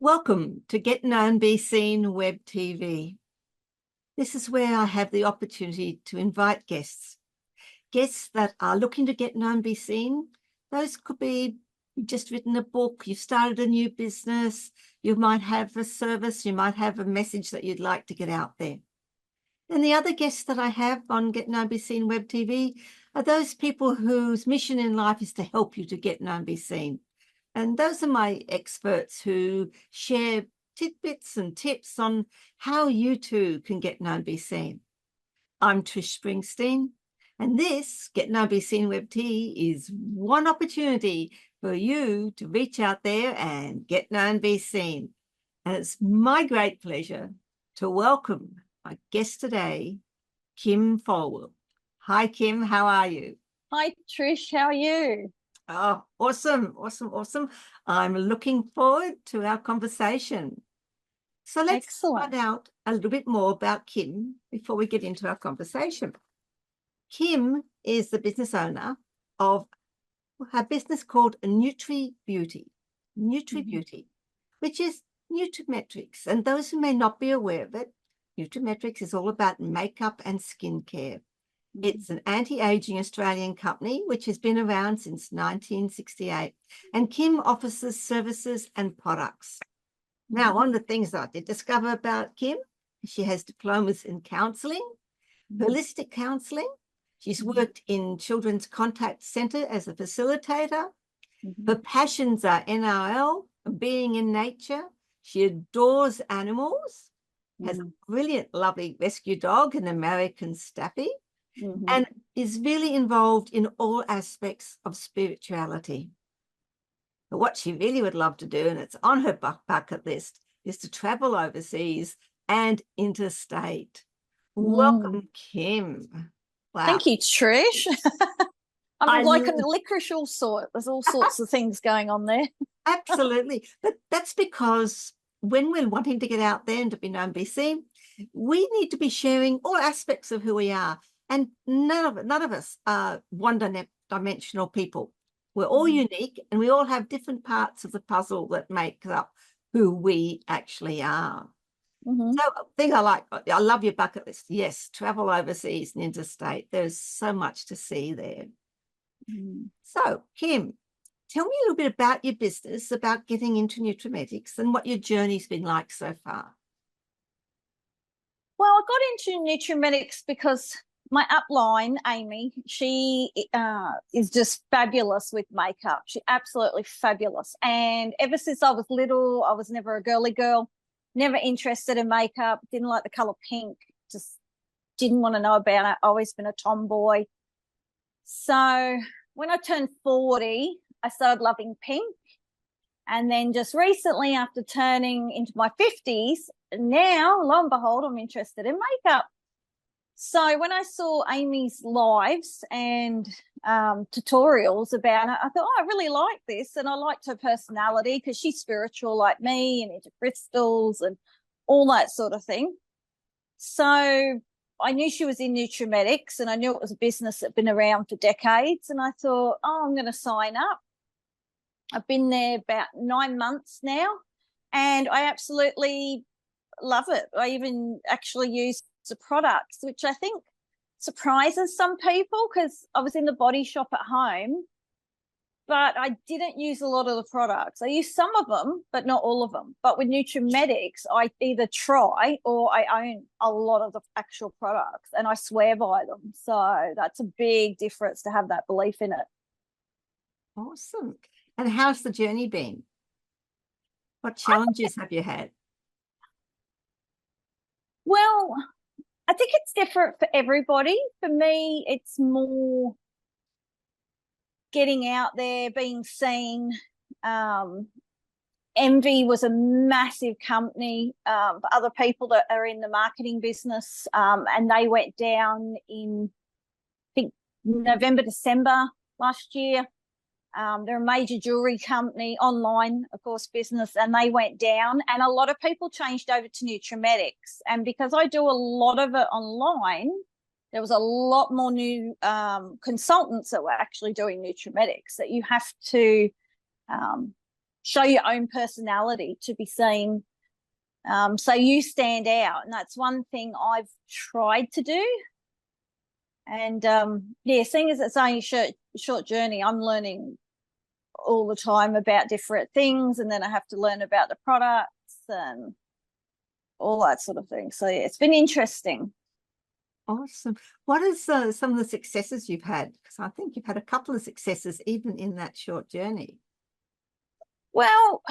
Welcome to Get Known, Be Seen WebTV. This is where I have the opportunity to invite guests that are looking to get known, be seen. Those could be you've just written a book, you've started a new business, you might have a service, you might have a message that you'd like to get out there. And the other guests that I have on Get Known, Be Seen WebTV are those people whose mission in life is to help you to get known, be seen. And those are my experts who share tidbits and tips on how you too can get known, be seen. I'm Trish Springsteen, and this Get Known, Be Seen WebTV is one opportunity for you to reach out there and get known, be seen. And it's my great pleasure to welcome my guest today, Kim Folwell. Hi, Kim. How are you? Hi, Trish. How are you? Oh, awesome. I'm looking forward to our conversation. So let's find out a little bit more about Kim before we get into our conversation. Kim is the business owner of her business called Nutribeauty, which is Nutrimetics. And those who may not be aware of it, Nutrimetics is all about makeup and skincare. It's an anti-aging Australian company which has been around since 1968, and Kim offers services and products. Now, one of the things that I did discover about Kim, she has diplomas in counselling, holistic counselling. She's worked in Children's Contact Centre as a facilitator. Her passions are NRL, being in nature. She adores animals, has a brilliant, lovely rescue dog, an American Staffy. And is really involved in all aspects of spirituality. But what she really would love to do, and it's on her bucket list, is to travel overseas and interstate. Welcome, Kim. Wow. Thank you, Trish. I'm like a licorice all sort. There's all sorts of things going on there. Absolutely. But that's because when we're wanting to get out there and to be known, be seen, we need to be sharing all aspects of who we are. And none of us are one-dimensional people. We're all unique, and we all have different parts of the puzzle that make up who we actually are. So I love your bucket list. Yes, travel overseas and interstate. There's so much to see there. So, Kim, tell me a little bit about your business, about getting into Nutrimetics and what your journey's been like so far. Well, I got into Nutrimetics because my upline, Amy, she is just fabulous with makeup. She's absolutely fabulous. And ever since I was little, I was never a girly girl, never interested in makeup, didn't like the colour pink, just didn't want to know about it. Always been a tomboy. So when I turned 40, I started loving pink. And then just recently, after turning into my 50s, now, lo and behold, I'm interested in makeup. So when I saw Amy's lives and tutorials about it, I thought, I really like this. And I liked her personality because she's spiritual like me and into crystals and all that sort of thing. So I knew she was in Nutrimetics, and I knew it was a business that had been around for decades. And I thought, I'm going to sign up. I've been there about 9 months now, and I absolutely love it. I even actually use the products, which I think surprises some people, because I was in the body shop at home, but I didn't use a lot of the products. I use some of them, but not all of them. But with Nutrimetics, I either try or I own a lot of the actual products, and I swear by them. So that's a big difference to have that belief in it. Awesome. And how's the journey been? What challenges have you had? Well, I think it's different for everybody. For me, it's more getting out there, being seen. Envy was a massive company for other people that are in the marketing business, and they went down in, I think, November, December last year. They're a major jewelry company, online, of course, business, and they went down, and a lot of people changed over to Nutrimetics. And because I do a lot of it online, there was a lot more new consultants that were actually doing Nutrimetics that you have to show your own personality to be seen. So you stand out, and that's one thing I've tried to do. And seeing as it's only a short journey, I'm learning all the time about different things, and then I have to learn about the products and all that sort of thing. So yeah, it's been interesting. Awesome. What is some of the successes you've had? Because I think you've had a couple of successes even in that short journey. Well,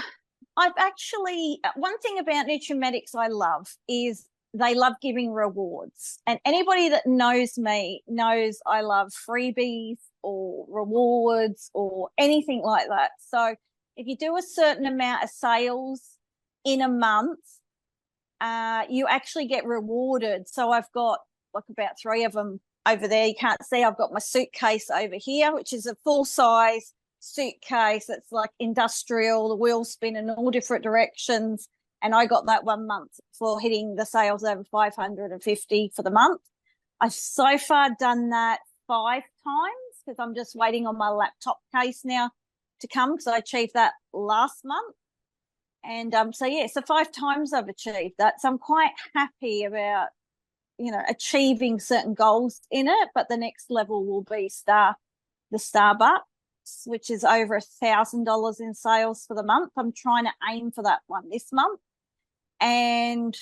I've actually, one thing about Nutrimetics I love is they love giving rewards. And anybody that knows me knows I love freebies or rewards or anything like that. So if you do a certain amount of sales in a month, you actually get rewarded. So I've got like about 3 of them over there. You can't see. I've got my suitcase over here, which is a full size suitcase. It's like industrial, the wheels spin in all different directions. And I got that 1 month for hitting the sales over 550 for the month. I've so far done that 5 times because I'm just waiting on my laptop case now to come because I achieved that last month. And so 5 times I've achieved that. So I'm quite happy about, achieving certain goals in it. But the next level will be the Starbucks, which is over $1,000 in sales for the month. I'm trying to aim for that one this month. And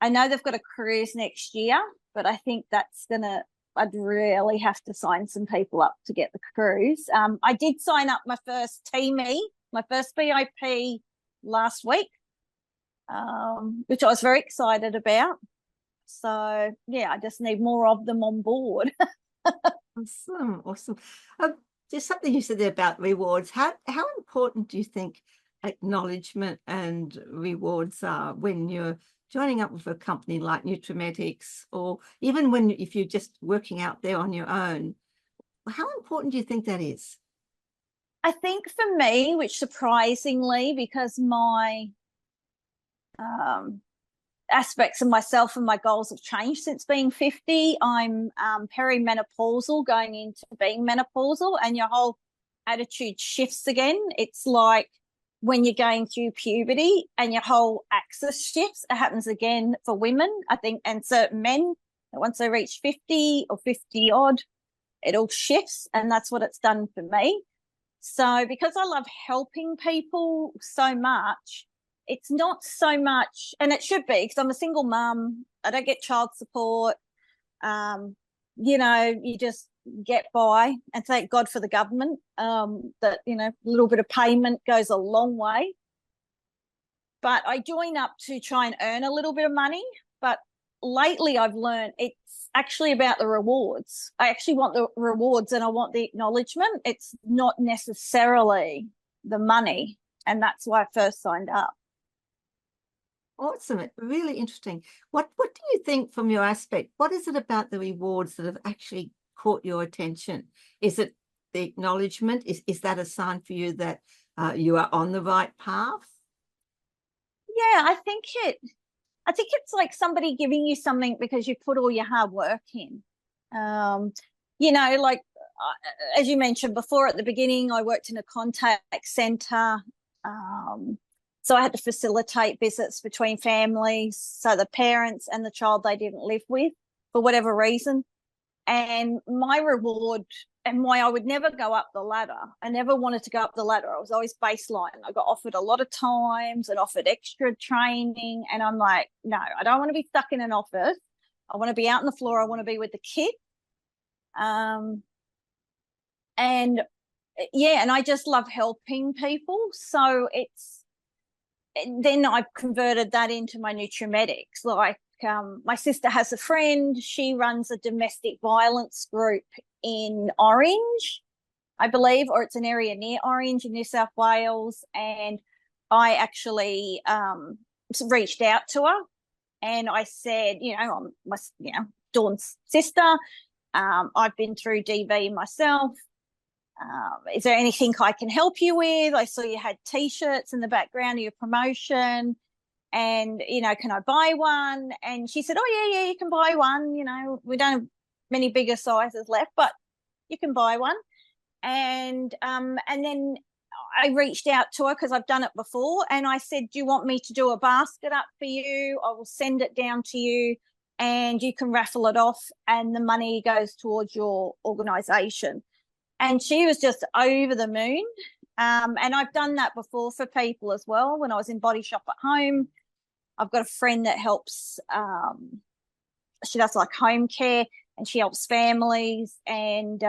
I know they've got a cruise next year, but I think I'd really have to sign some people up to get the cruise. I did sign up my first teamie, my first VIP last week, which I was very excited about. So, yeah, I just need more of them on board. Awesome. There's something you said there about rewards. How important do you think acknowledgement and rewards are when you're joining up with a company like Nutrimetics, or even if you're just working out there on your own? How important do you think that is? I think for me, which surprisingly, because my aspects of myself and my goals have changed since being 50. I'm perimenopausal, going into being menopausal, and your whole attitude shifts again. It's like when you're going through puberty and your whole axis shifts. It happens again for women, I think, and certain men. Once they reach 50 or 50 odd, it all shifts, and that's what it's done for me. So because I love helping people so much, it's not so much, and it should be, because I'm a single mum. I don't get child support. You just get by, and thank God for the government, that, a little bit of payment goes a long way. But I join up to try and earn a little bit of money. But lately I've learned it's actually about the rewards. I actually want the rewards and I want the acknowledgement. It's not necessarily the money. And that's why I first signed up. Awesome. Really interesting. What do you think from your aspect? What is it about the rewards that have actually caught your attention? Is it the acknowledgement? Is that a sign for you that you are on the right path? Yeah, I think it's like somebody giving you something because you put all your hard work in. Like as you mentioned before at the beginning, I worked in a contact centre. So I had to facilitate visits between families, so the parents and the child they didn't live with for whatever reason. And my reward, and why I would never go up the ladder, I never wanted to go up the ladder. I was always baseline. I got offered a lot of times and offered extra training. And I'm like, no, I don't want to be stuck in an office. I want to be out on the floor. I want to be with the kids. And I just love helping people. So then I've converted that into my Nutrimetics. Like my sister has a friend. She runs a domestic violence group in Orange, I believe, or it's an area near Orange in New South Wales. And I actually reached out to her and I said, I'm Dawn's sister. I've been through DV myself. Is there anything I can help you with? I saw you had T-shirts in the background of your promotion, and, can I buy one? And she said, oh, yeah, you can buy one. We don't have many bigger sizes left, but you can buy one. And then I reached out to her because I've done it before, and I said, do you want me to do a basket up for you? I will send it down to you and you can raffle it off and the money goes towards your organisation. And she was just over the moon. And I've done that before for people as well. When I was in Body Shop at home, I've got a friend that helps, she does like home care, and she helps families. And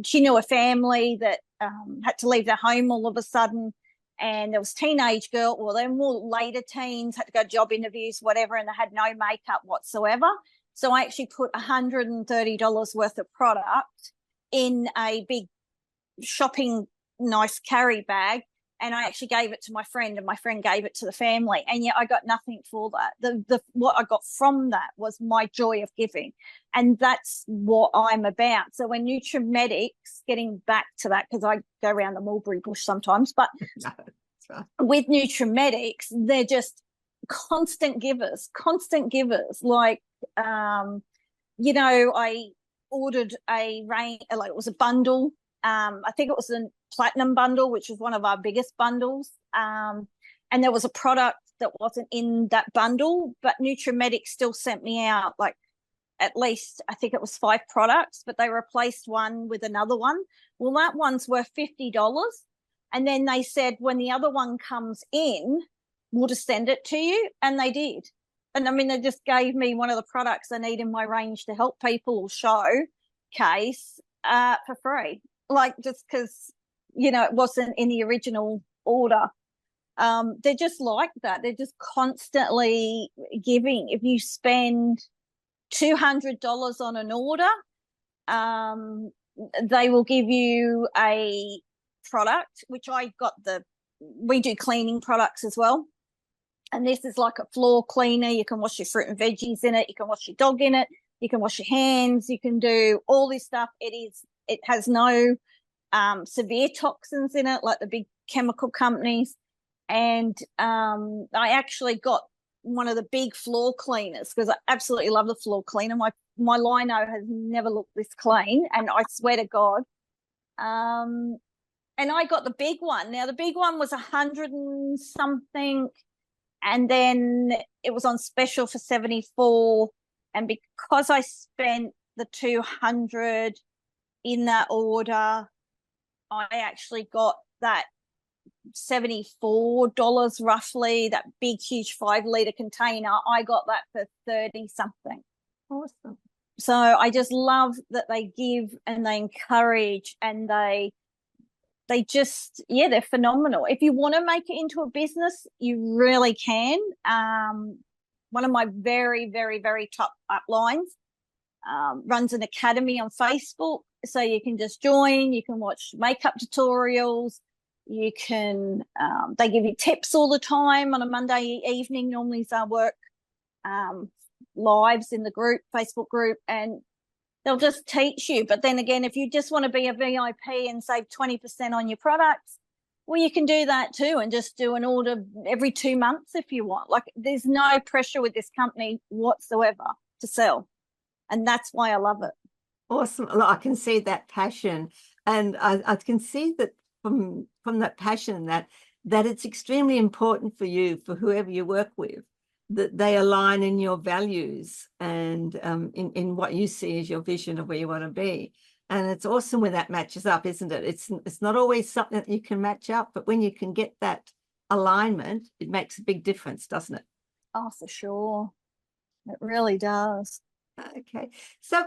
she knew a family that had to leave their home all of a sudden. And there was teenage girl, well, they were more later teens, had to go job interviews, whatever, and they had no makeup whatsoever. So I actually put $130 worth of product in a big shopping nice carry bag, and I actually gave it to my friend, and my friend gave it to the family, and yet I got nothing for that. The what I got from that was my joy of giving, and that's what I'm about. So when Nutrimetics, getting back to that, because I go around the mulberry bush sometimes, but No, that's right. with Nutrimetics, they're just constant givers. Like, I ordered a range, like it was a bundle. I think it was a platinum bundle, which was one of our biggest bundles. And there was a product that wasn't in that bundle, but Nutrimetics still sent me out like at least, I think it was 5 products, but they replaced one with another one. Well, that one's worth $50. And then they said, when the other one comes in, we'll just send it to you. And they did. And I mean, they just gave me one of the products I need in my range to help people or showcase for free. Like, just because, it wasn't in the original order. They're just like that. They're just constantly giving. If you spend $200 on an order, they will give you a product, which we do cleaning products as well. And this is like a floor cleaner. You can wash your fruit and veggies in it. You can wash your dog in it. You can wash your hands. You can do all this stuff. It has no severe toxins in it, like the big chemical companies. And I actually got one of the big floor cleaners because I absolutely love the floor cleaner. My lino has never looked this clean, and I swear to God. And I got the big one. Now, the big one was 100 and something, and then it was on special for 74. And because I spent the 200 in that order, I actually got that $74 roughly, that big, huge 5-litre container. I got that for 30 something. Awesome. So I just love that they give and they encourage, and they just, they're phenomenal. If you want to make it into a business, you really can. One of my very, very, very top uplines runs an academy on Facebook. So you can just join, you can watch makeup tutorials, you can, they give you tips all the time on a Monday evening. Normally it's our work lives in the group, Facebook group, and they'll just teach you. But then again, if you just want to be a VIP and save 20% on your products, well, you can do that too, and just do an order every 2 months if you want. Like, there's no pressure with this company whatsoever to sell. And that's why I love it. Awesome. Look, I can see that passion, and I can see that from that passion that it's extremely important for you, for whoever you work with, that they align in your values and in what you see as your vision of where you want to be. And it's awesome when that matches up, isn't it? It's not always something that you can match up, but when you can get that alignment, it makes a big difference, doesn't it? Oh, for sure. It really does. Okay. So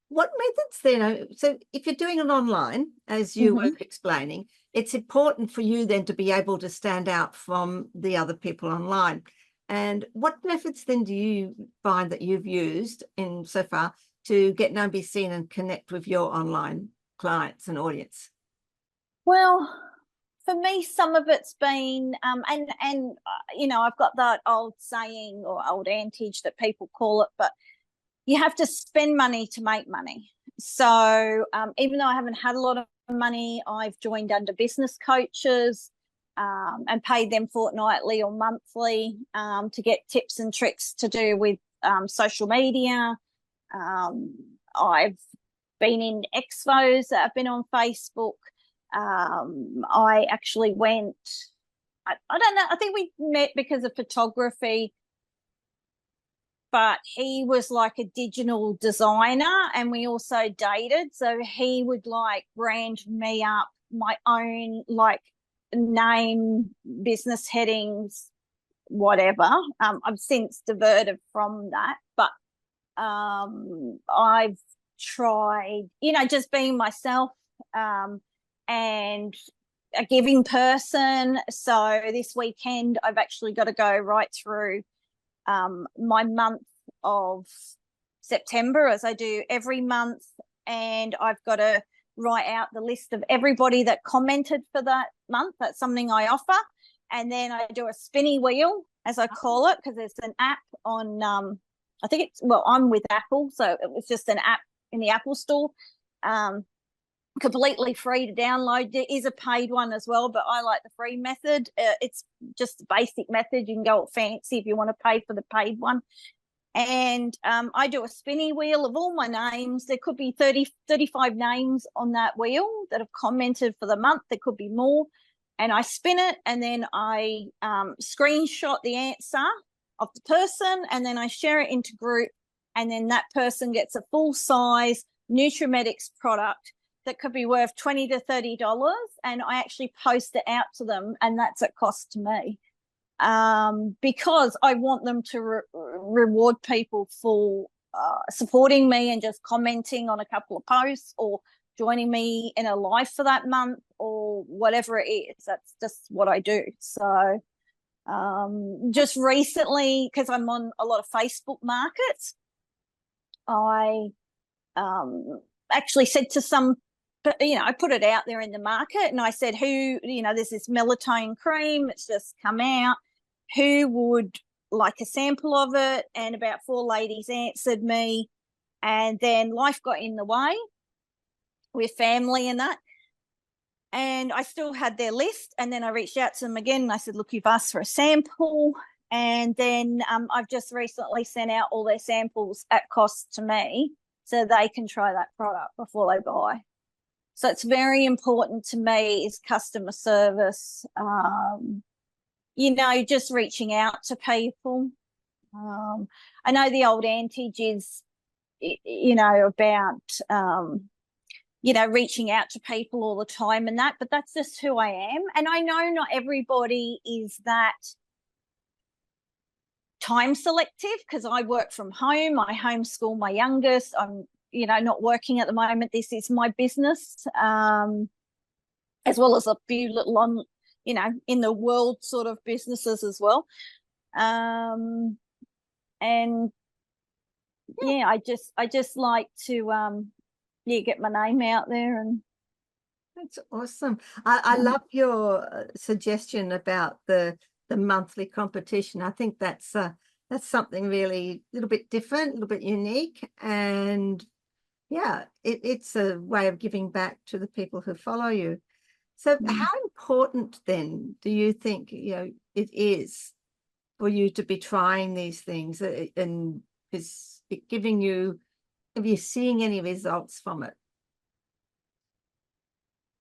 what methods then? So if you're doing it online, as you were explaining, it's important for you then to be able to stand out from the other people online. And what methods then do you find that you've used in so far to get known, be seen, and connect with your online clients and audience? Well, for me, some of it's been, I've got that old saying or old adage that people call it, but you have to spend money to make money. So even though I haven't had a lot of money, I've joined under business coaches and paid them fortnightly or monthly to get tips and tricks to do with social media. I've been in expos that have been on Facebook. I actually went, I don't know, I think we met because of photography, but he was like a digital designer and we also dated. So he would like brand me up my own like name, business headings, whatever. I've since diverted from that, but I've tried, just being myself, and a giving person. So this weekend I've actually got to go right through my month of September, as I do every month, and I've got to write out the list of everybody that commented for that month. That's something I offer. And then I do a spinny wheel, as I call it, because there's an app on, I think I'm with Apple, so it was just an app in the Apple store, completely free to download. There is a paid one as well, but I like the free method. It's just a basic method. You can go fancy if you want to pay for the paid one. And I do a spinny wheel of all my names. There could be 35 names on that wheel that have commented for the month. There could be more. And I spin it, and then I screenshot the answer of the person, and then I share it into group, and then that person gets a full-size Nutrimetics product that could be worth $20 to $30, and I actually post it out to them, and that's at cost to me, because I want them to reward people for supporting me and just commenting on a couple of posts or joining me in a live for that month or whatever it is. That's just what I do. So just recently, because I'm on a lot of Facebook markets, I actually said to some, I put it out there in the market, and I said, there's this melatonin cream, it's just come out, who would like a sample of it? And about 4 ladies answered me, and then life got in the way with family and that. And I still had their list, and then I reached out to them again and I said, look, you've asked for a sample. And then I've just recently sent out all their samples at cost to me so they can try that product before they buy. So it's very important to me is customer service, just reaching out to people. I know the old adage is, about, reaching out to people all the time and that, but that's just who I am. And I know not everybody is that time selective, because I work from home. I homeschool my youngest. I'm, not working at the moment. This is my business, as well as a few little in the world sort of businesses as well. And yeah, I just like to, get my name out there. And that's awesome. I love your suggestion about the monthly competition. I think that's something really a little bit different, a little bit unique, and yeah, it's a way of giving back to the people who follow you. So how important then do you think it is for you to be trying these things, and is it giving you, are you seeing any results from it?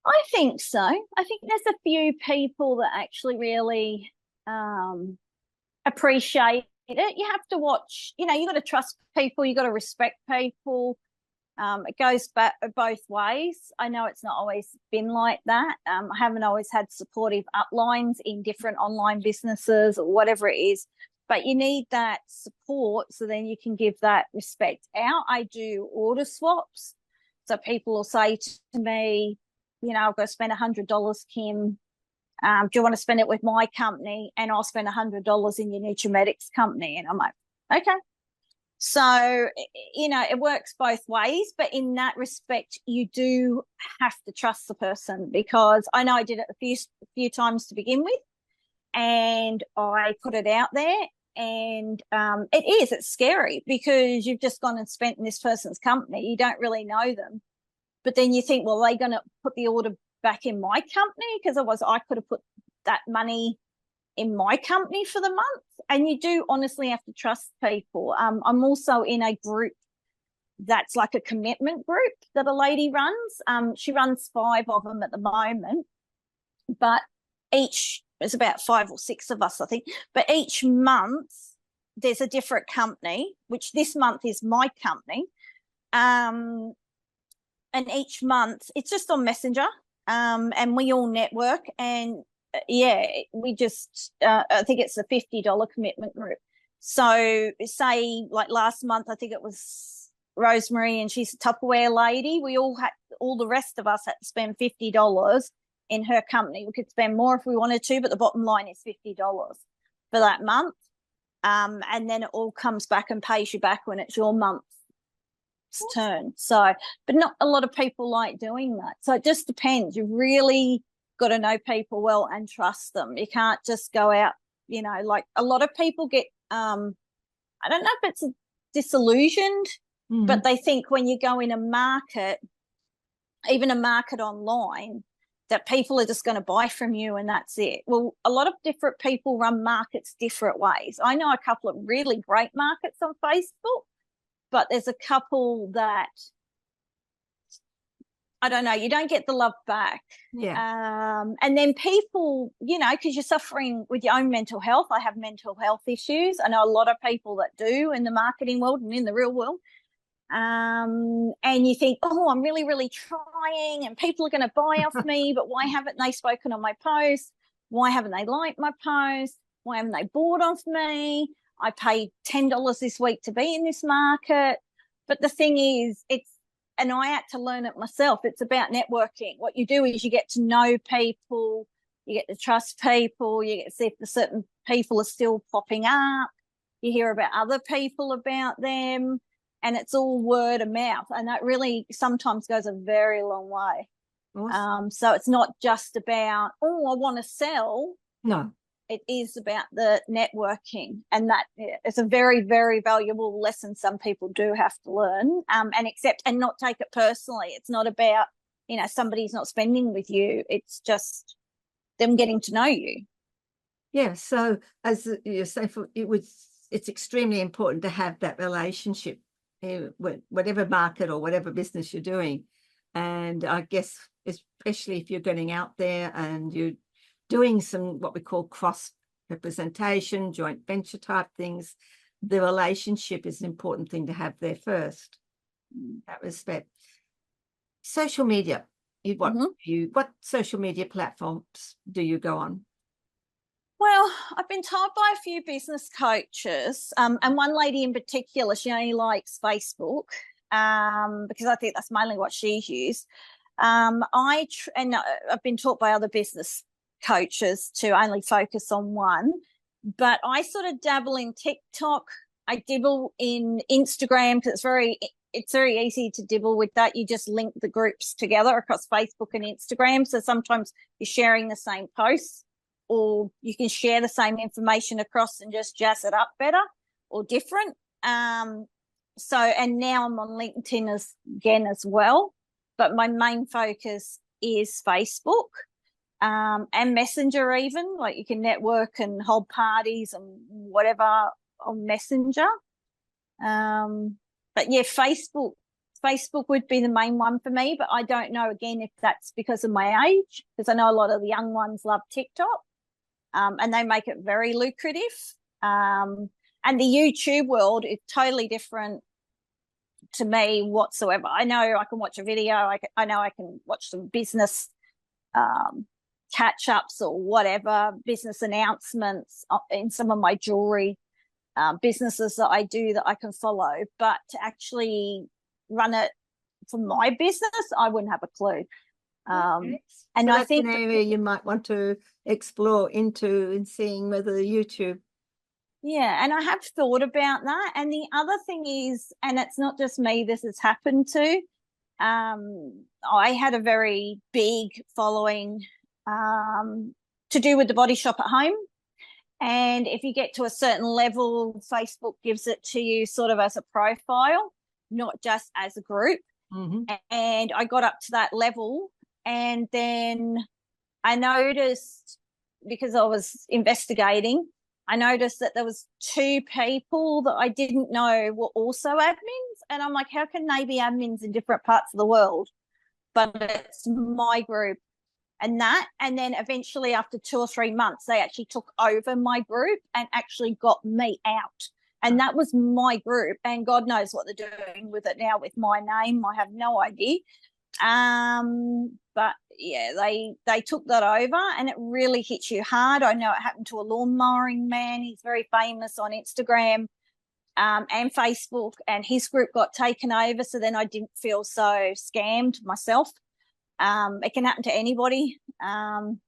I think so. I think there's a few people that actually really appreciate it. You have to watch, you got to trust people, you got to respect people. It goes back both ways. I know it's not always been like that. I haven't always had supportive uplines in different online businesses or whatever it is, but you need that support so then you can give that respect out. I do order swaps. So people will say to me, I've got to spend $100, Kim. Do you want to spend it with my company? And I'll spend $100 in your Nutrimetics company. And I'm like, okay. So, it works both ways, but in that respect, you do have to trust the person, because I know I did it a few times to begin with, and I put it out there, and it's scary because you've just gone and spent in this person's company. You don't really know them, but then you think, well, are they going to put the order back in my company? Because otherwise I could have put that money in my company for the month. And you do honestly have to trust people. I'm also in a group that's like a commitment group that a lady runs. She runs 5 of them at the moment, but there's about 5 or 6 of us, I think. But each month there's a different company, which this month is my company. And each month it's just on Messenger, and we all network. And we just, I think it's a $50 commitment group. So say like last month, I think it was Rosemary, and she's a Tupperware lady. All the rest of us had to spend $50 in her company. We could spend more if we wanted to, but the bottom line is $50 for that month. And then it all comes back and pays you back when it's your month's turn. So, but not a lot of people like doing that. So it just depends. You really got to know people well and trust them. You can't just go out, like a lot of people get, I don't know if it's disillusioned, but they think when you go in a market, even a market online, that people are just going to buy from you and that's it. Well, a lot of different people run markets different ways. I know a couple of really great markets on Facebook, but there's a couple that, I don't know, you don't get the love back. Yeah. And then people, because you're suffering with your own mental health. I have mental health issues. I know a lot of people that do in the marketing world and in the real world. And you think, oh, I'm really, really trying and people are going to buy off me, but why haven't they spoken on my post? Why haven't they liked my post? Why haven't they bought off me? I paid $10 this week to be in this market. But the thing is, and I had to learn it myself, it's about networking. What you do is you get to know people, you get to trust people, you get to see if the certain people are still popping up, you hear about other people about them, and it's all word of mouth. And that really sometimes goes a very long way. Awesome. So it's not just about, I want to sell. No. It is about the networking, and that is a very, very valuable lesson some people do have to learn, and accept and not take it personally. It's not about, somebody's not spending with you. It's just them getting to know you. Yeah. So as you say, it's extremely important to have that relationship, whatever market or whatever business you're doing. And I guess, especially if you're getting out there and you're doing some what we call cross representation, joint venture type things, the relationship is an important thing to have there first. That respect. Social media. What social media platforms do you go on? Well, I've been told by a few business coaches, and one lady in particular, she only likes Facebook, because I think that's mainly what she's used. And I've been taught by other business coaches to only focus on one, but I sort of dabble in TikTok. I dabble in Instagram because it's very easy to dabble with that. You just link the groups together across Facebook and Instagram. So sometimes you're sharing the same posts, or you can share the same information across and just jazz it up better or different. And now I'm on LinkedIn again as well, but my main focus is Facebook. And Messenger, even, like you can network and hold parties and whatever on Messenger. But yeah, Facebook would be the main one for me, but I don't know, again, if that's because of my age, because I know a lot of the young ones love TikTok, and they make it very lucrative. And the YouTube world is totally different to me whatsoever. I know I can watch a video. I know I can watch some business catch-ups or whatever, business announcements in some of my jewelry businesses that I do that I can follow. But to actually run it for my business, I wouldn't have a clue. Okay. And so I that's think an area you might want to explore into and seeing whether YouTube. Yeah, and I have thought about that. And the other thing is, and it's not just me, this has happened to, I had a very big following to do with the Body Shop at Home. And if you get to a certain level, Facebook gives it to you sort of as a profile, not just as a group. Mm-hmm. And I got up to that level, and then I noticed, because I was investigating, I noticed that there was 2 people that I didn't know were also admins, And I'm like, how can they be admins in different parts of the world? But it's my group. And then eventually after 2 or 3 months, they actually took over my group and actually got me out. And that was my group. And God knows what they're doing with it now with my name. I have no idea. But yeah, they took that over, and it really hits you hard. I know it happened to a lawn mowing man. He's very famous on Instagram and Facebook, and his group got taken over. So then I didn't feel so scammed myself. It can happen to anybody. And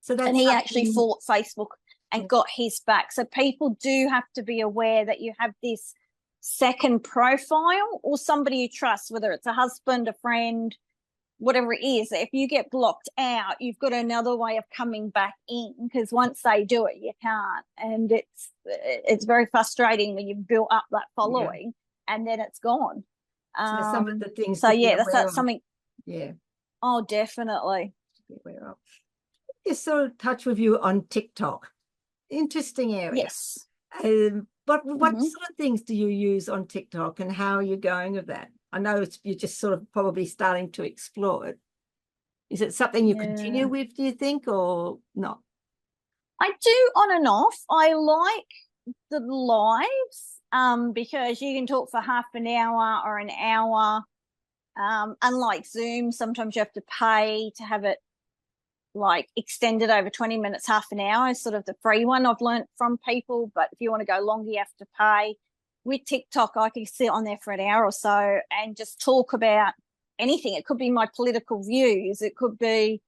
he actually fought Facebook and got his back. So people do have to be aware that you have this second profile or somebody you trust, whether it's a husband, a friend, whatever it is. If you get blocked out, you've got another way of coming back in, because once they do it, you can't. And it's very frustrating when you've built up that following and then it's gone. So some of the things. So yeah, that's something. Yeah. Oh, definitely. Just sort of touch with you on TikTok. Interesting area. Yes. What sort of things do you use on TikTok, and how are you going with that? I know you're just sort of probably starting to explore it. Is it something you continue with, do you think, or not? I do on and off. I like the lives because you can talk for half an hour or an hour. Unlike Zoom, sometimes you have to pay to have it like extended over 20 minutes, half an hour is sort of the free one I've learnt from people. But if you want to go longer, you have to pay. With TikTok, I can sit on there for an hour or so and just talk about anything. It could be my political views. It could be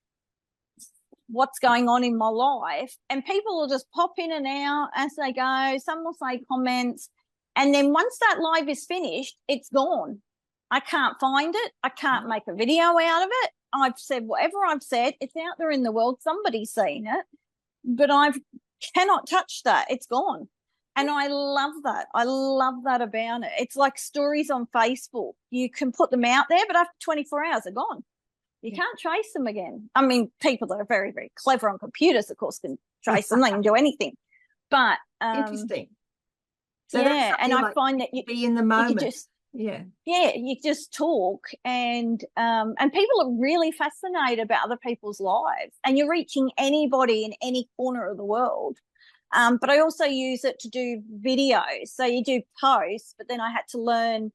what's going on in my life. And people will just pop in and out as they go. Some will say comments. And then once that live is finished, it's gone. I can't find it. I can't make a video out of it. I've said whatever I've said. It's out there in the world. Somebody's seen it. But I cannot touch that. It's gone. And I love that. I love that about it. It's like stories on Facebook. You can put them out there, but after 24 hours, they're gone. You can't trace them again. I mean, people that are very, very clever on computers, of course, can trace them. They can do anything. But interesting. So yeah, and I find that you be in the moment. You just talk, and people are really fascinated about other people's lives, and you're reaching anybody in any corner of the world. But I also use it to do videos. So you do posts, but then I had to learn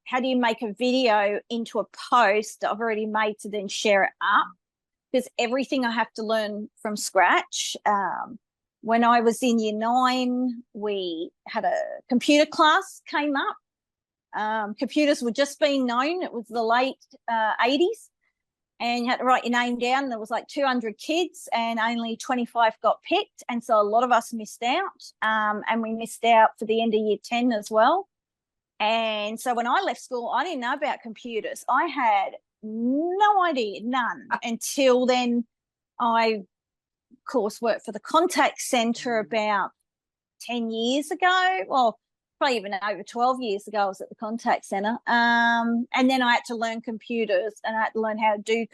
how do you make a video into a post that I've already made to then share it up, because everything I have to learn from scratch. When I was in year 9, we had a computer class came up. Computers were just being known. It was the late 80s. And you had to write your name down. There was like 200 kids and only 25 got picked. And so a lot of us missed out. And we missed out for the end of year 10 as well. And so when I left school, I didn't know about computers. I had no idea, none, until then. I, of course, worked for the contact centre about 10 years ago. Well, probably even over 12 years ago, I was at the contact centre. And then I had to learn computers, and I had to learn how to do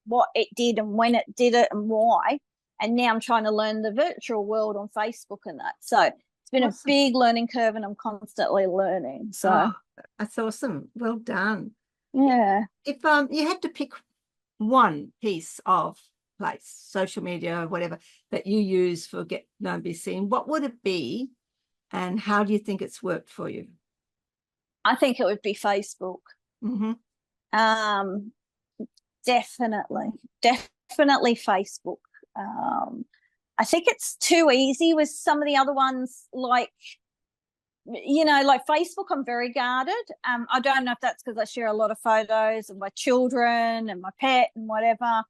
what it did and when it did it and why. And now I'm trying to learn the virtual world on Facebook and that. So it's been a big learning curve, and I'm constantly learning. So that's awesome. Well done. Yeah. If you had to pick one piece of social media or whatever that you use for Get Known Be Seen, what would it be? And how do you think it's worked for you? I think it would be Facebook. Mm-hmm. Definitely Facebook. I think it's too easy with some of the other ones, like Facebook. I'm very guarded. I don't know if that's because I share a lot of photos of my children and my pet and whatever.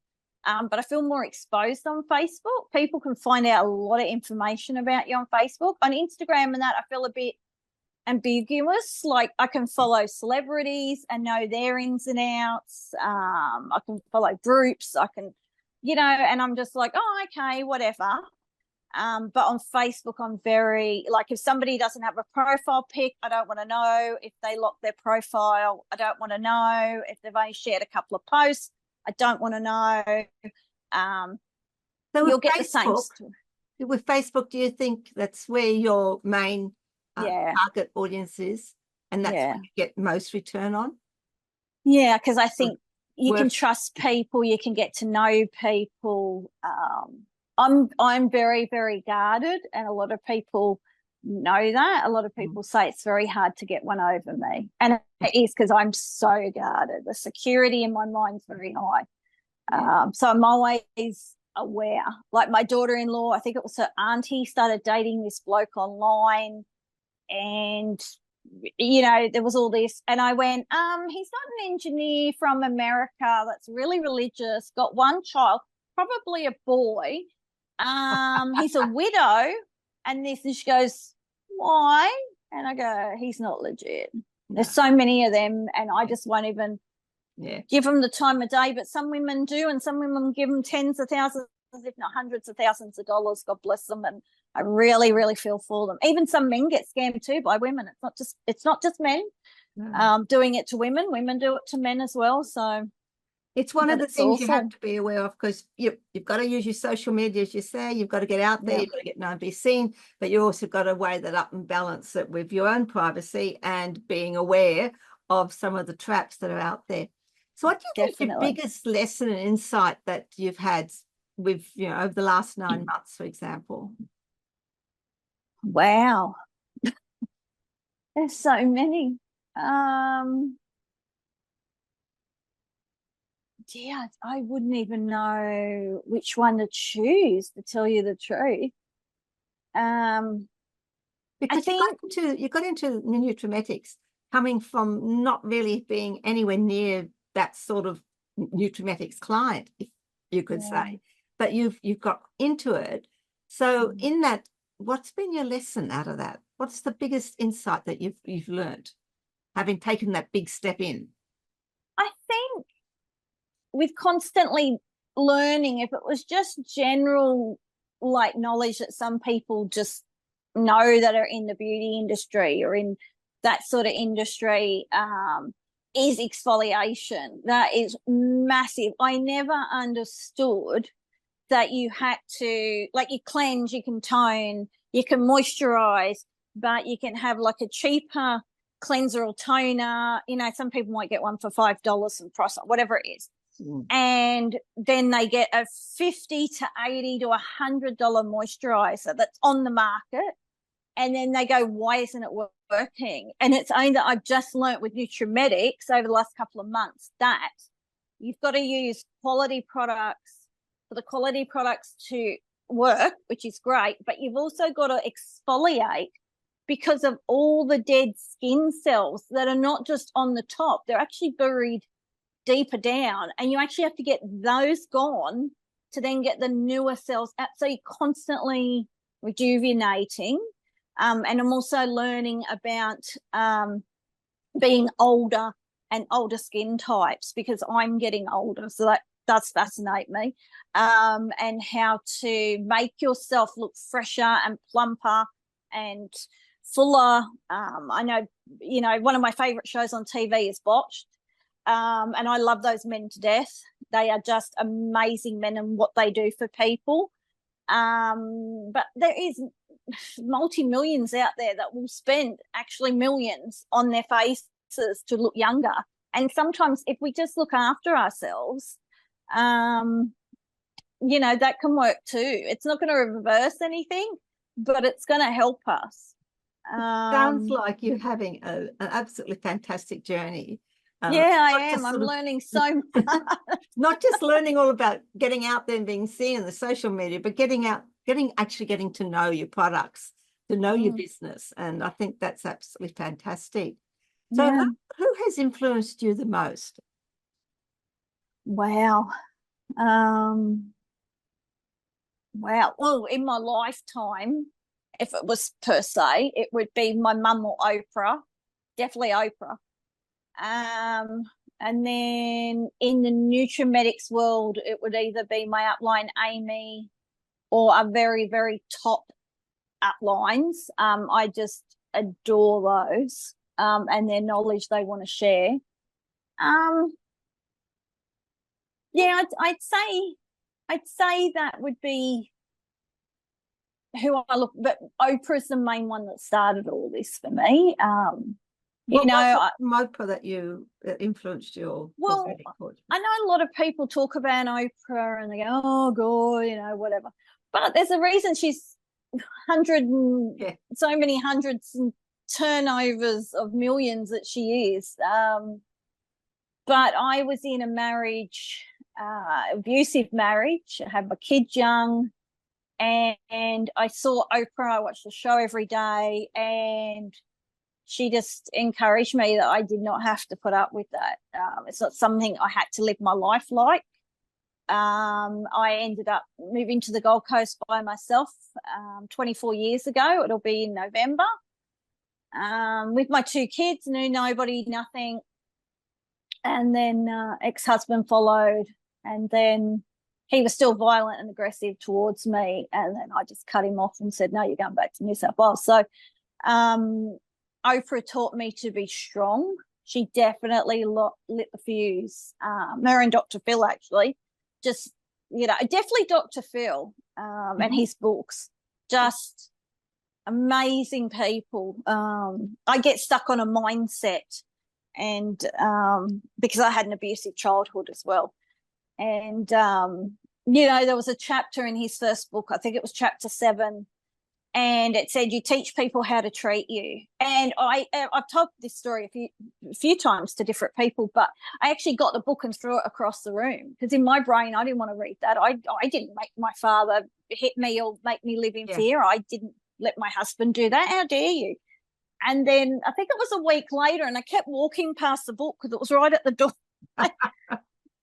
But I feel more exposed on Facebook. People can find out a lot of information about you on Facebook. On Instagram and that, I feel a bit ambiguous. Like I can follow celebrities and know their ins and outs. I can follow groups. I can, and I'm just like, oh, okay, whatever. But on Facebook, I'm very, like, if somebody doesn't have a profile pic, I don't want to know. If they lock their profile, I don't want to know. If they've only shared a couple of posts, I don't want to know. So you'll get the same. With Facebook, do you think that's where your main target audience is? and that's what you get most return on. Yeah, because I think you can Work. trust people, you can get to know people. I'm very, very guarded, and a lot of people know that. A lot of people say it's very hard to get one over me, and it is because I'm so guarded. The security in my mind's very high. So I'm always aware. Like my daughter-in-law, I think it was her auntie, started dating this bloke online, and there was all this, and I went, he's not an engineer from America that's really religious, got one child, probably a boy. He's a widow, and she goes, why? And I go, he's not legit. There's so many of them, and I just won't even give them the time of day. But some women do, and some women give them tens of thousands, if not hundreds of thousands of dollars. God bless them. And I really, really feel for them. Even some men get scammed too by women. It's not just men doing it to women. Women do it to men as well. So it's one of the things you have to be aware of, because you've got to use your social media, as you say. You've got to get out there. You've got to get known and be seen, but you also got to weigh that up and balance it with your own privacy and being aware of some of the traps that are out there. So what do you think your biggest lesson and insight that you've had with, over the last 9 months, for example? Wow. There's so many. Yeah, I wouldn't even know which one to choose, to tell you the truth. Because you got into Nutrimetics coming from not really being anywhere near that sort of Nutrimetics client, if you could say, but you've got into it. So in that, what's been your lesson out of that? What's the biggest insight that you've learned, having taken that big step in? I think with constantly learning, if it was just general like knowledge that some people just know that are in the beauty industry or in that sort of industry, is exfoliation. That is massive. I never understood that you had to, like, you cleanse, you can tone, you can moisturize, but you can have like a cheaper cleanser or toner. Some people might get one for $5 from price, whatever it is. And then they get a $50 to $80 to $100 moisturizer that's on the market. And then they go, why isn't it working? And it's only that I've just learnt with Nutrimetics over the last couple of months that you've got to use quality products for the quality products to work, which is great, but you've also got to exfoliate because of all the dead skin cells that are not just on the top. They're actually buried deeper down, and you actually have to get those gone to then get the newer cells out. So you're constantly rejuvenating. And I'm also learning about being older and older skin types, because I'm getting older. So that does fascinate me. And how to make yourself look fresher and plumper and fuller. I know, one of my favorite shows on TV is Botched. And I love those men to death. They are just amazing men and what they do for people. But there is multi-millions out there that will spend actually millions on their faces to look younger. And sometimes if we just look after ourselves, that can work too. It's not going to reverse anything, but it's going to help us. Sounds like you're having an absolutely fantastic journry. Yeah, I am. I'm learning so much. Not just learning all about getting out there and being seen in the social media, but getting to know your products, to know your business. And I think that's absolutely fantastic. So who has influenced you the most? Wow. Well, in my lifetime, if it was per se, it would be my mum or Oprah. Definitely Oprah. And then in the Nutrimetics world, it would either be my upline Amy or a very, very top uplines. I just adore those, and their knowledge they want to share. I'd say that would be who I look, but Oprah's the main one that started all this for me. What was it from Oprah that influenced your cosmetic coach? I know a lot of people talk about Oprah and they go, oh God, whatever. But there's a reason she's so many hundreds and turnovers of millions that she is. But I was in a marriage, abusive marriage. I had my kids young, and I saw Oprah. I watched the show every day, and she just encouraged me that I did not have to put up with that. It's not something I had to live my life like. I ended up moving to the Gold Coast by myself 24 years ago. It'll be in November. With my 2 kids, knew nobody, nothing. And then ex-husband followed, and then he was still violent and aggressive towards me, and then I just cut him off and said, no, you're going back to New South Wales. So Oprah taught me to be strong. She definitely lit the fuse. Her and Dr. Phil, actually, just, definitely Dr. Phil and his books, just amazing people. I get stuck on a mindset, and because I had an abusive childhood as well. And, there was a chapter in his first book, I think it was chapter 7, and it said, you teach people how to treat you. And I've told this story a few times to different people, but I actually got the book and threw it across the room, because in my brain, I didn't want to read that. I didn't make my father hit me or make me live in fear. I didn't let my husband do that. How dare you? And then I think it was a week later, and I kept walking past the book because it was right at the door.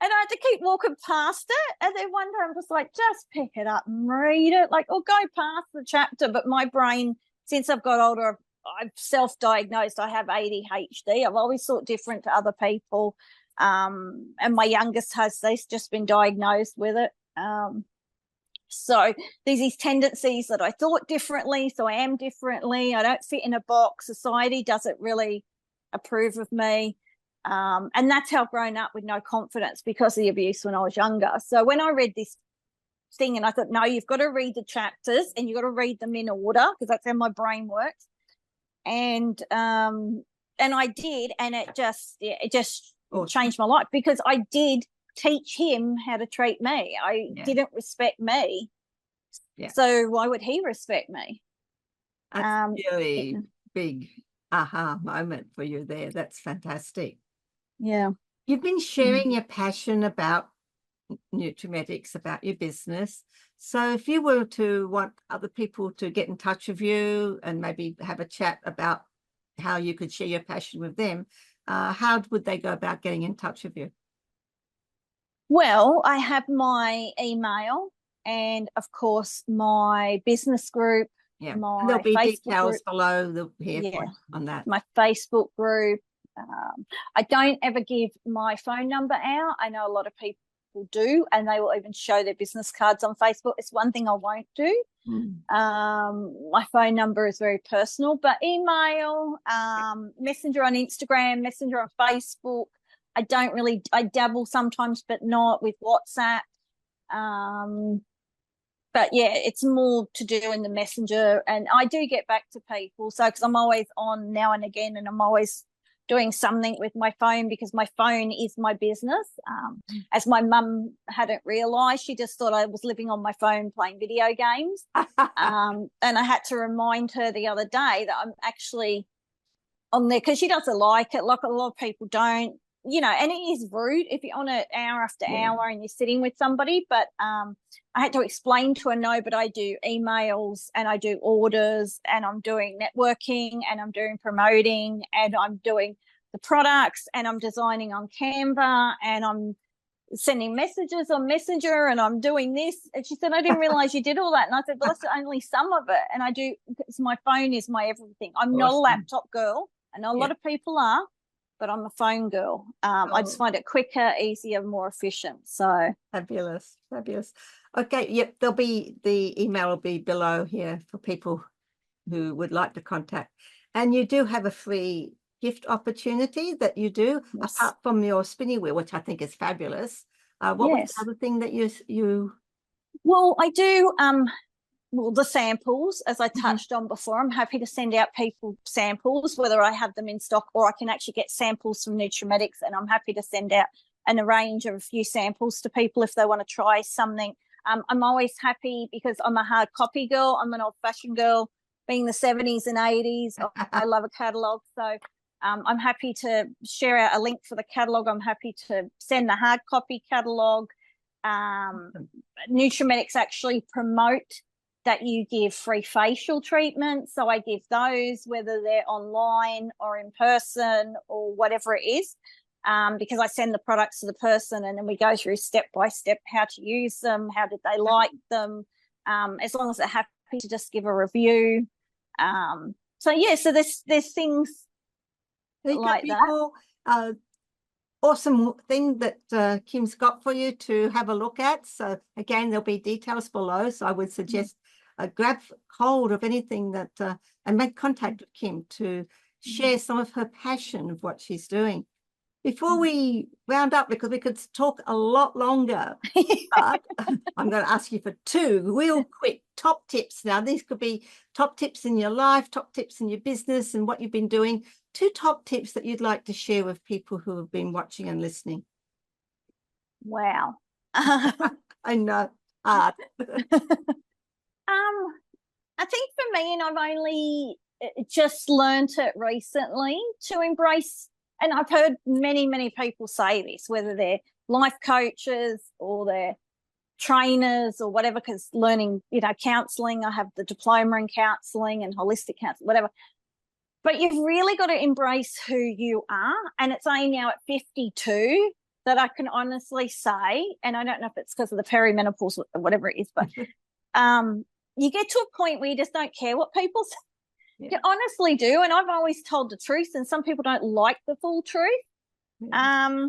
And I had to keep walking past it. And then one day I'm just like, just pick it up and read it. Like, or go past the chapter. But my brain, since I've got older, I've self-diagnosed. I have ADHD. I've always thought different to other people. And my youngest they've just been diagnosed with it. So there's these tendencies that I thought differently, so I am differently. I don't fit in a box. Society doesn't really approve of me. And that's how I've grown up with no confidence because of the abuse when I was younger. So when I read this thing, and I thought, no, you've got to read the chapters and you've got to read them in order, because that's how my brain works. And I did, and it just changed my life, because I did teach him how to treat me. I didn't respect me. So why would he respect me? That's really big aha moment for you there. That's fantastic. Yeah. You've been sharing your passion about Nutrimetics, about your business. So if you were to want other people to get in touch with you and maybe have a chat about how you could share your passion with them, how would they go about getting in touch with you? Well, I have my email and, of course, my business group. Yeah, there'll be Facebook details group below on that. My Facebook group. I don't ever give my phone number out. I know a lot of people do, and they will even show their business cards on Facebook. It's one thing I won't do. My phone number is very personal, but email, Messenger on Instagram, Messenger on Facebook. I dabble sometimes, but not with WhatsApp. But yeah, it's more to do in the Messenger, and I do get back to people. So, because I'm always on now and again, and I'm always doing something with my phone, because my phone is my business. As my mum hadn't realised, she just thought I was living on my phone playing video games. And I had to remind her the other day that I'm actually on there, because she doesn't like it, like a lot of people don't. And it is rude if you're on it hour after hour and you're sitting with somebody. But I had to explain to her, no, but I do emails and I do orders and I'm doing networking and I'm doing promoting and I'm doing the products and I'm designing on Canva and I'm sending messages on Messenger and I'm doing this. And she said, I didn't realize you did all that. And I said, well, that's only some of it. And I do, because my phone is my everything. I'm not a laptop girl. I know a lot of people are, but I'm a phone girl. I just find it quicker, easier, more efficient. So fabulous. Okay, yep, the email will be below here for people who would like to contact. And you do have a free gift opportunity that you do, apart from your spinning wheel, which I think is fabulous. What was the other thing that you? Well, I do well, the samples, as I touched on before. I'm happy to send out people samples, whether I have them in stock or I can actually get samples from Nutrimetics, and I'm happy to send out a range of a few samples to people if they want to try something. I'm always happy because I'm a hard copy girl. I'm an old-fashioned girl, being the 70s and 80s. I love a catalogue. So I'm happy to share out a link for the catalogue. I'm happy to send the hard copy catalogue. Nutrimetics actually promote that you give free facial treatments. So I give those, whether they're online or in person or whatever it is, because I send the products to the person and then we go through step by step how to use them, how did they like them, as long as they're happy to just give a review. So there's things like that. Awesome thing that Kim's got for you to have a look at. So again, there'll be details below. So I would suggest grab hold of anything that and make contact with Kim to share some of her passion of what she's doing. Before we round up, because we could talk a lot longer, but I'm going to ask you for 2 real quick top tips. Now, these could be top tips in your life, top tips in your business and what you've been doing. 2 top tips that you'd like to share with people who have been watching and listening. Wow. I know. Hard. I think for me, and I've only just learned it recently, to embrace, and I've heard many, many people say this, whether they're life coaches or they're trainers or whatever, because learning, counselling, I have the diploma in counselling and holistic counselling, whatever. But you've really got to embrace who you are. And it's only now at 52 that I can honestly say, and I don't know if it's because of the perimenopause or whatever it is, but you get to a point where you just don't care what people say. Yeah. You honestly do. And I've always told the truth, and some people don't like the full truth. Yeah.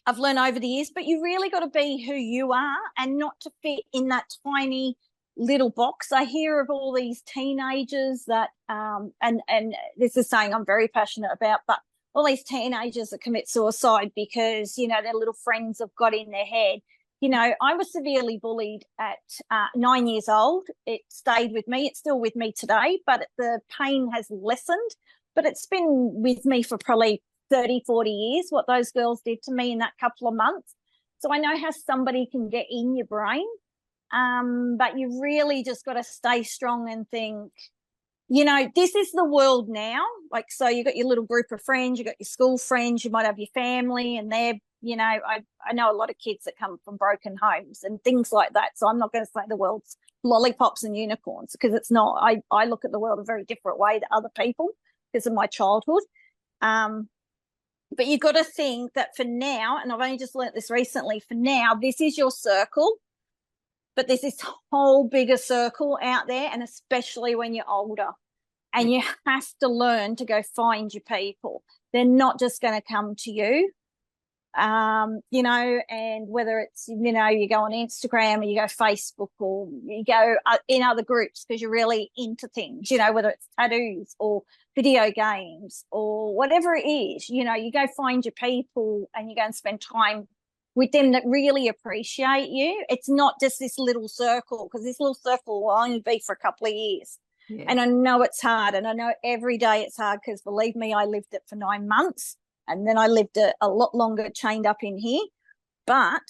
I've learned over the years, but you really got to be who you are and not to fit in that tiny little box. I hear of all these teenagers that, and this is something I'm very passionate about, but all these teenagers that commit suicide because, their little friends have got in their head. I was severely bullied at 9 years old. It stayed with me. It's still with me today, but the pain has lessened. But it's been with me for probably 30, 40 years, what those girls did to me in that couple of months. So I know how somebody can get in your brain, but you really just got to stay strong and think, this is the world now. Like, so you got your little group of friends, you got your school friends, you might have your family, and they're, I know a lot of kids that come from broken homes and things like that. So I'm not going to say the world's lollipops and unicorns, because it's not. I look at the world a very different way to other people because of my childhood. But you've got to think that for now, and I've only just learnt this recently, for now, this is your circle. But there's this whole bigger circle out there, and especially when you're older. And you have to learn to go find your people. They're not just going to come to you, and whether it's, you go on Instagram or you go Facebook or you go in other groups because you're really into things, whether it's tattoos or video games or whatever it is, you go find your people and you go and spend time with them that really appreciate you. It's not just this little circle, because this little circle will only be for a couple of years. Yeah. And I know it's hard, and I know every day it's hard, because believe me, I lived it for 9 months, and then I lived it a lot longer chained up in here. But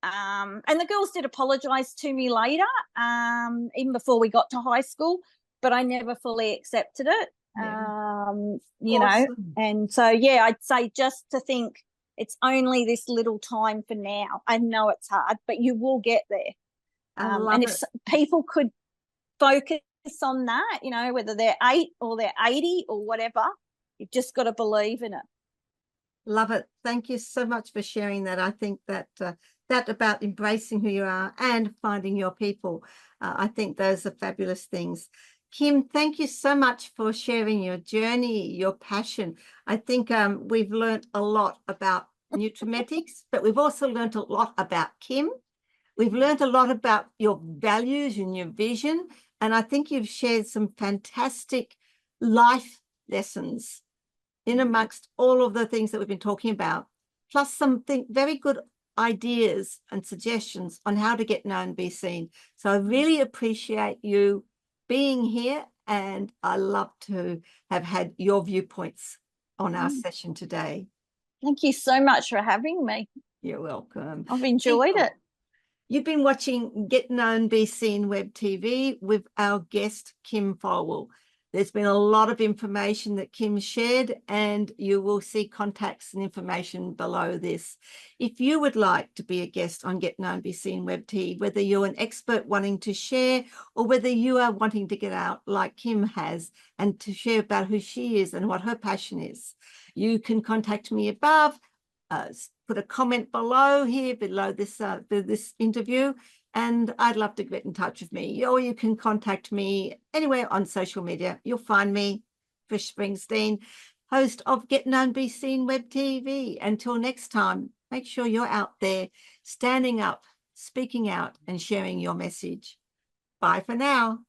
and the girls did apologize to me later, even before we got to high school, but I never fully accepted it. Yeah. Awesome. And so I'd say just to think it's only this little time for now. I know it's hard, but you will get there. And if people could focus on that, whether they're 8 or they're 80 or whatever, you've just got to believe in it. Love it. Thank you so much for sharing that. I think that that about embracing who you are and finding your people, I think those are fabulous things. Kim, thank you so much for sharing your journey, your passion. I think we've learned a lot about Nutrimetics, but we've also learned a lot about Kim. We've learned a lot about your values and your vision, and I think you've shared some fantastic life lessons in amongst all of the things that we've been talking about, plus something very good ideas and suggestions on how to get known, be seen. So I really appreciate you being here, and I love to have had your viewpoints on our session today. Thank you so much for having me. You're welcome. I've enjoyed it. You've been watching Get Known, Be Seen Web TV with our guest, Kim Folwell. There's been a lot of information that Kim shared, and you will see contacts and information below this. If you would like to be a guest on Get Known, Be Seen Web TV, whether you're an expert wanting to share or whether you are wanting to get out like Kim has and to share about who she is and what her passion is, you can contact me above. Put a comment below here, below this interview, and I'd love to get in touch with me. Or you can contact me anywhere on social media. You'll find me, Trish Springsteen, host of Get Known, Be Seen Web TV. Until next time, make sure you're out there, standing up, speaking out, and sharing your message. Bye for now.